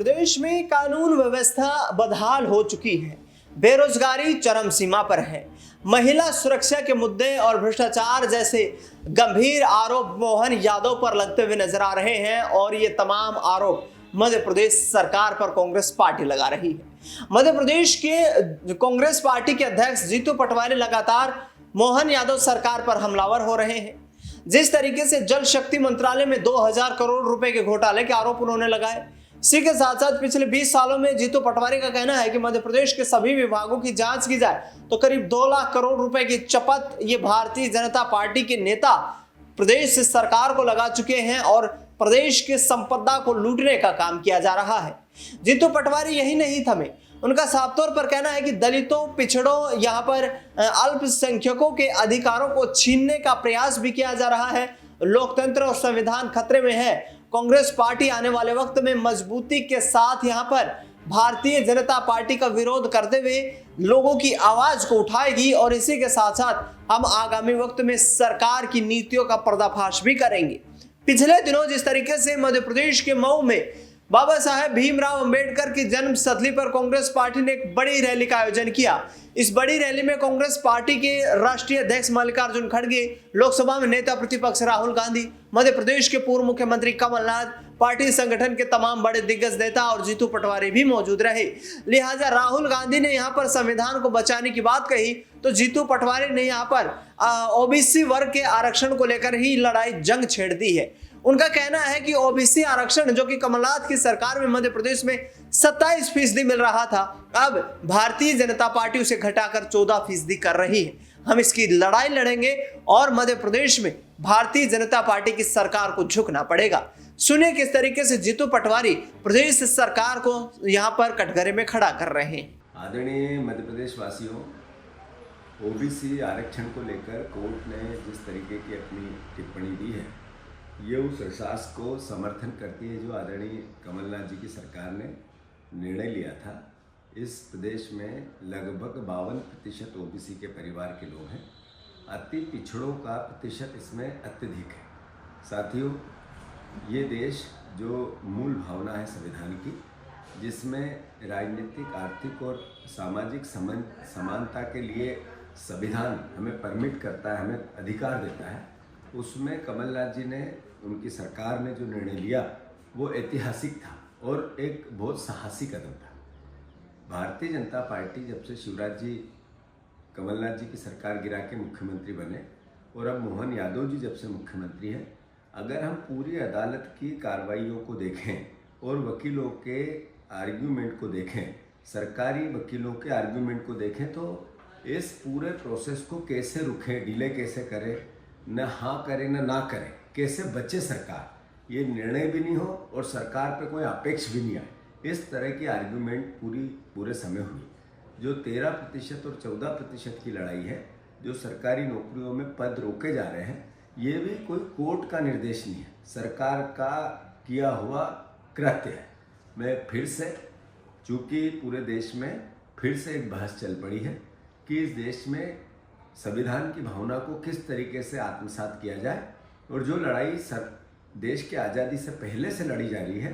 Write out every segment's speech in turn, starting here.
प्रदेश में कानून व्यवस्था बदहाल हो चुकी है। बेरोजगारी चरम सीमा पर है। महिला सुरक्षा के मुद्दे और भ्रष्टाचार जैसे गंभीर आरोप मोहन यादव पर लगते हुए नजर आ रहे हैं और ये तमाम आरोप मध्य प्रदेश सरकार पर कांग्रेस पार्टी लगा रही है। मध्य प्रदेश के कांग्रेस पार्टी के अध्यक्ष जीतू पटवारी लगातार मोहन यादव सरकार पर हमलावर हो रहे हैं। जिस तरीके से जल शक्ति मंत्रालय में 2000 करोड़ रुपए के घोटाले के आरोप उन्होंने लगाए, इसी के साथ साथ पिछले 20 सालों में जीतू पटवारी का कहना है कि मध्य प्रदेश के सभी विभागों की जांच की जाए तो करीब 2 लाख करोड़ रुपए की चपत ये भारतीय जनता पार्टी के नेता प्रदेश सरकार को लगा चुके हैं और प्रदेश के संपदा को लूटने का काम किया जा रहा है। जीतू पटवारी यही नहीं थमे, उनका साफ तौर पर कहना है कि दलितों, पिछड़ों, यहाँ पर अल्पसंख्यकों के अधिकारों को छीनने का प्रयास भी किया जा रहा है। लोकतंत्र और संविधान खतरे में है। कांग्रेस पार्टी आने वाले वक्त में मजबूती के साथ यहाँ पर भारतीय जनता पार्टी का विरोध करते हुए लोगों की आवाज को उठाएगी और इसी के साथ साथ हम आगामी वक्त में सरकार की नीतियों का पर्दाफाश भी करेंगे। पिछले दिनों जिस तरीके से मध्य प्रदेश के मऊ में बाबा साहेब भीमराव अंबेडकर की जन्म स्थली पर कांग्रेस पार्टी ने एक बड़ी रैली का आयोजन किया। इस बड़ी रैली में कांग्रेस पार्टी के राष्ट्रीय अध्यक्ष मल्लिकार्जुन खड़गे, लोकसभा में नेता प्रतिपक्ष राहुल गांधी, मध्य प्रदेश के पूर्व मुख्यमंत्री कमलनाथ, पार्टी संगठन के तमाम बड़े दिग्गज नेता और जीतू पटवारी भी मौजूद रहे। लिहाजा राहुल गांधी ने यहाँ पर संविधान को बचाने की बात कही तो जीतू पटवारी ने यहाँ पर ओबीसी वर्ग के आरक्षण को लेकर ही लड़ाई जंग छेड़ दी है। उनका कहना है कि ओबीसी आरक्षण जो कि कमलनाथ की सरकार में मध्य प्रदेश में 27% मिल रहा था, अब भारतीय जनता पार्टी उसे घटाकर 14% कर रही है। हम इसकी लड़ाई लड़ेंगे और मध्य प्रदेश में भारतीय जनता पार्टी की सरकार को झुकना पड़ेगा। सुनिए किस तरीके से जीतू पटवारी प्रदेश सरकार को यहाँ पर कटघरे में खड़ा कर रहे हैं। आदरणीय मध्य प्रदेश वासियों, ओबीसी आरक्षण को लेकर कोर्ट ने जिस तरीके की अपनी टिप्पणी दी है, ये उस एहसास को समर्थन करती है जो आदरणीय कमलनाथ जी की सरकार ने निर्णय लिया था। इस प्रदेश में लगभग 52% ओबीसी के परिवार के लोग हैं। अति पिछड़ों का प्रतिशत इसमें अत्यधिक है। साथियों, ये देश जो मूल भावना है संविधान की, जिसमें राजनीतिक, आर्थिक और सामाजिक समानता के लिए संविधान हमें परमिट करता है, हमें अधिकार देता है, उसमें कमलनाथ जी ने, उनकी सरकार ने जो निर्णय लिया वो ऐतिहासिक था और एक बहुत साहसी कदम था। भारतीय जनता पार्टी जब से शिवराज जी, कमलनाथ जी की सरकार गिरा के मुख्यमंत्री बने और अब मोहन यादव जी जब से मुख्यमंत्री हैं, अगर हम पूरी अदालत की कार्रवाइयों को देखें और वकीलों के आर्ग्यूमेंट को देखें, सरकारी वकीलों के आर्ग्यूमेंट को देखें, तो इस पूरे प्रोसेस को कैसे रुकें, डिले कैसे करें, न हाँ करें न ना करें, कैसे बचे सरकार, ये निर्णय भी नहीं हो और सरकार पे कोई अपेक्ष भी नहीं आए, इस तरह की आर्ग्यूमेंट पूरे समय हुई। जो 13% और 14% की लड़ाई है, जो सरकारी नौकरियों में पद रोके जा रहे हैं, ये भी कोई कोर्ट का निर्देश नहीं है, सरकार का किया हुआ कृत्य है। मैं फिर से, चूँकि पूरे देश में फिर से एक बहस चल पड़ी है कि इस देश में संविधान की भावना को किस तरीके से आत्मसात किया जाए, और जो लड़ाई देश के आज़ादी से पहले से लड़ी जा रही है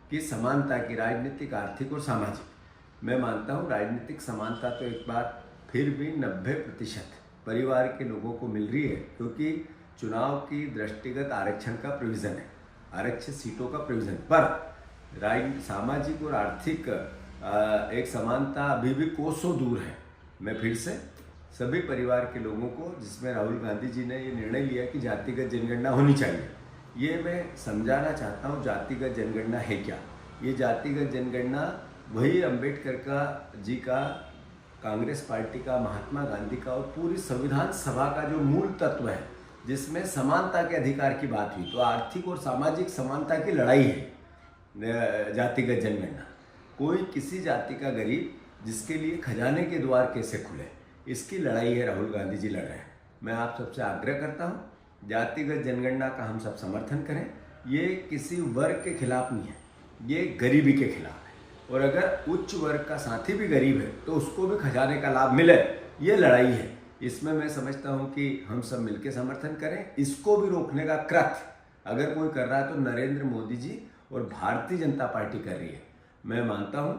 कि समानता की, राजनीतिक, आर्थिक और सामाजिक। मैं मानता हूँ राजनीतिक समानता तो एक बार फिर भी 90% परिवार के लोगों को मिल रही है, क्योंकि चुनाव की दृष्टिगत आरक्षण का प्रोविज़न है, आरक्षित सीटों का प्रोविज़न, पर सामाजिक और आर्थिक एक समानता अभी भी कोसों दूर है। मैं फिर से सभी परिवार के लोगों को, जिसमें राहुल गांधी जी ने ये निर्णय लिया कि जातिगत जनगणना होनी चाहिए, ये मैं समझाना चाहता हूँ जातिगत जनगणना है क्या। ये जातिगत जनगणना वही अंबेडकर जी का, कांग्रेस पार्टी का, महात्मा गांधी का और पूरी संविधान सभा का जो मूल तत्व है, जिसमें समानता के अधिकार की बात हुई, तो आर्थिक और सामाजिक समानता की लड़ाई है जातिगत जनगणना। कोई किसी जाति का गरीब जिसके लिए खजाने के द्वार कैसे खुले, इसकी लड़ाई है राहुल गांधी जी लड़ रहे हैं। मैं आप सबसे आग्रह करता हूँ, जातिगत जनगणना का हम सब समर्थन करें। ये किसी वर्ग के खिलाफ नहीं है, ये गरीबी के खिलाफ है, और अगर उच्च वर्ग का साथी भी गरीब है तो उसको भी खजाने का लाभ मिले, ये लड़ाई है। इसमें मैं समझता हूँ कि हम सब मिलकर समर्थन करें। इसको भी रोकने का कृत्य अगर कोई कर रहा है तो नरेंद्र मोदी जी और भारतीय जनता पार्टी कर रही है। मैं मानता हूँ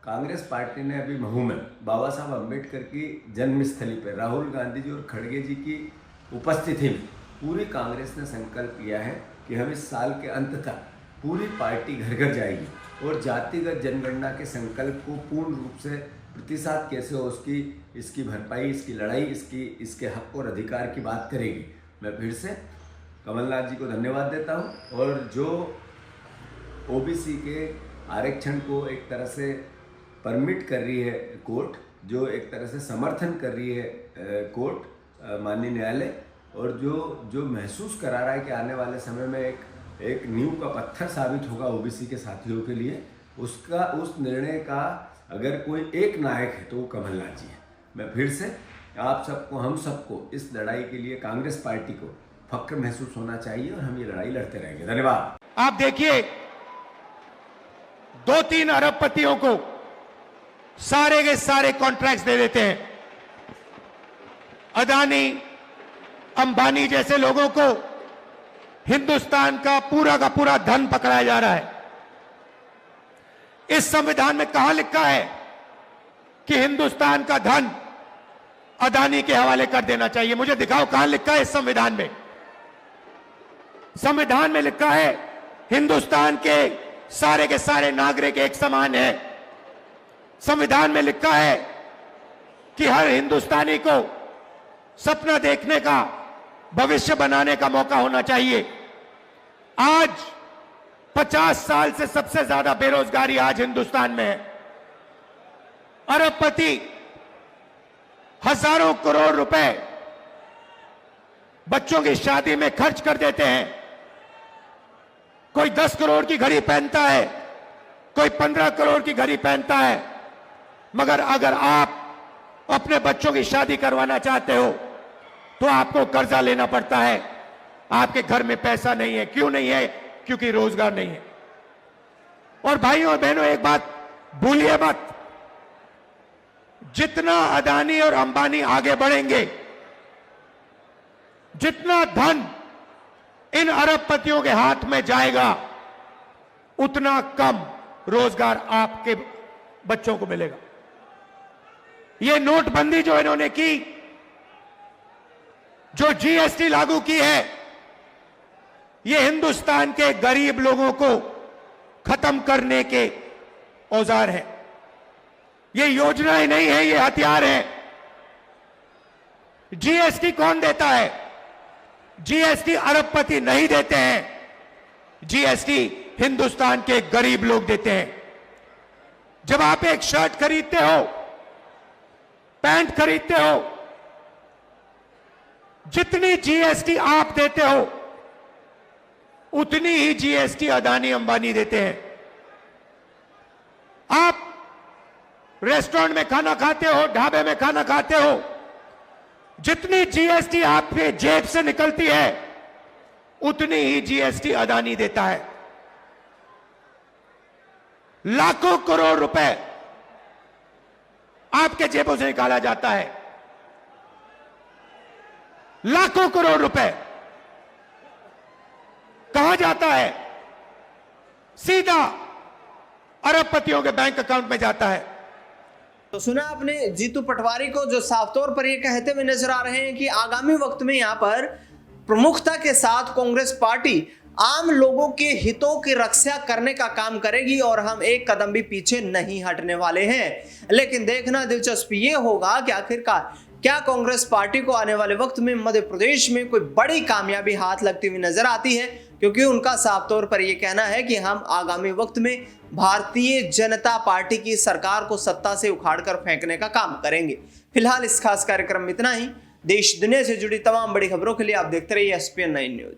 कांग्रेस पार्टी ने अभी महू में बाबा साहब अम्बेडकर की जन्मस्थली पर राहुल गांधी जी और खड़गे जी की उपस्थिति में पूरी कांग्रेस ने संकल्प लिया है कि हम इस साल के अंत तक पूरी पार्टी घर घर जाएगी और जातिगत जनगणना के संकल्प को पूर्ण रूप से प्रतिशत कैसे हो उसकी इसकी भरपाई, इसकी लड़ाई, इसके हक और अधिकार की बात करेगी। मैं फिर से कमलनाथ जी को धन्यवाद देता हूँ और जो ओबीसी के आरक्षण को एक तरह से परमिट कर रही है कोर्ट, जो एक तरह से समर्थन कर रही है कोर्ट माननीय न्यायालय, और जो महसूस करा रहा है कि आने वाले समय में एक नींव का पत्थर साबित होगा ओबीसी के साथियों के लिए, उस निर्णय का अगर कोई एक नायक है तो वो कमलनाथ जी है। मैं फिर से आप सबको, हम सबको इस लड़ाई के लिए कांग्रेस पार्टी को फक्र महसूस होना चाहिए और हम ये लड़ाई लड़ते रहेंगे। धन्यवाद। आप देखिए 2-3 अरबपतियों को सारे के सारे कॉन्ट्रैक्ट्स दे देते हैं। अदानी, अंबानी जैसे लोगों को हिंदुस्तान का पूरा धन पकड़ाया जा रहा है। इस संविधान में कहां लिखा है कि हिंदुस्तान का धन अदानी के हवाले कर देना चाहिए? मुझे दिखाओ कहां लिखा है इस संविधान में। संविधान में लिखा है हिंदुस्तान के सारे नागरिक एक समान है। संविधान में लिखा है कि हर हिंदुस्तानी को सपना देखने का, भविष्य बनाने का मौका होना चाहिए। आज 50 साल से सबसे ज्यादा बेरोजगारी आज हिंदुस्तान में है। अरबपति हजारों करोड़ रुपए बच्चों की शादी में खर्च कर देते हैं। कोई 10 करोड़ की घड़ी पहनता है, कोई 15 करोड़ की घड़ी पहनता है, मगर अगर आप अपने बच्चों की शादी करवाना चाहते हो तो आपको कर्जा लेना पड़ता है। आपके घर में पैसा नहीं है। क्यों नहीं है? क्योंकि रोजगार नहीं है। और भाइयों और बहनों, एक बात भूलिए मत, जितना अदानी और अंबानी आगे बढ़ेंगे, जितना धन इन अरबपतियों के हाथ में जाएगा, उतना कम रोजगार आपके बच्चों को मिलेगा। ये नोटबंदी जो इन्होंने की, जो जीएसटी लागू की है, ये हिंदुस्तान के गरीब लोगों को खत्म करने के औजार है। ये योजनाएं नहीं है, ये हथियार है। जीएसटी कौन देता है? जीएसटी अरबपति नहीं देते हैं। जीएसटी हिंदुस्तान के गरीब लोग देते हैं। जब आप एक शर्ट खरीदते हो, पैंट खरीदते हो, जितनी जीएसटी आप देते हो उतनी ही जीएसटी अदानी अंबानी देते हैं। आप रेस्टोरेंट में खाना खाते हो, ढाबे में खाना खाते हो, जितनी जीएसटी आपके जेब से निकलती है उतनी ही जीएसटी अदानी देता है। लाखों करोड़ रुपए आपके जेबों से निकाला जाता है। लाखों करोड़ रुपए कहां जाता है? सीधा अरबपतियों के बैंक अकाउंट में जाता है। तो सुना आपने जीतू पटवारी को, जो साफ तौर पर यह कहते हुए नजर आ रहे हैं कि आगामी वक्त में यहां पर प्रमुखता के साथ कांग्रेस पार्टी आम लोगों के हितों की रक्षा करने का काम करेगी और हम एक कदम भी पीछे नहीं हटने वाले हैं। लेकिन देखना दिलचस्प ये होगा कि आखिरकार क्या कांग्रेस पार्टी को आने वाले वक्त में मध्य प्रदेश में कोई बड़ी कामयाबी हाथ लगती हुई नजर आती है, क्योंकि उनका साफ तौर पर यह कहना है कि हम आगामी वक्त में भारतीय जनता पार्टी की सरकार को सत्ता से उखाड़कर फेंकने का काम करेंगे। फिलहाल इस खास कार्यक्रम में इतना ही। देश दुनिया से जुड़ी तमाम बड़ी खबरों के लिए आप देखते रहिए SPN 9 न्यूज।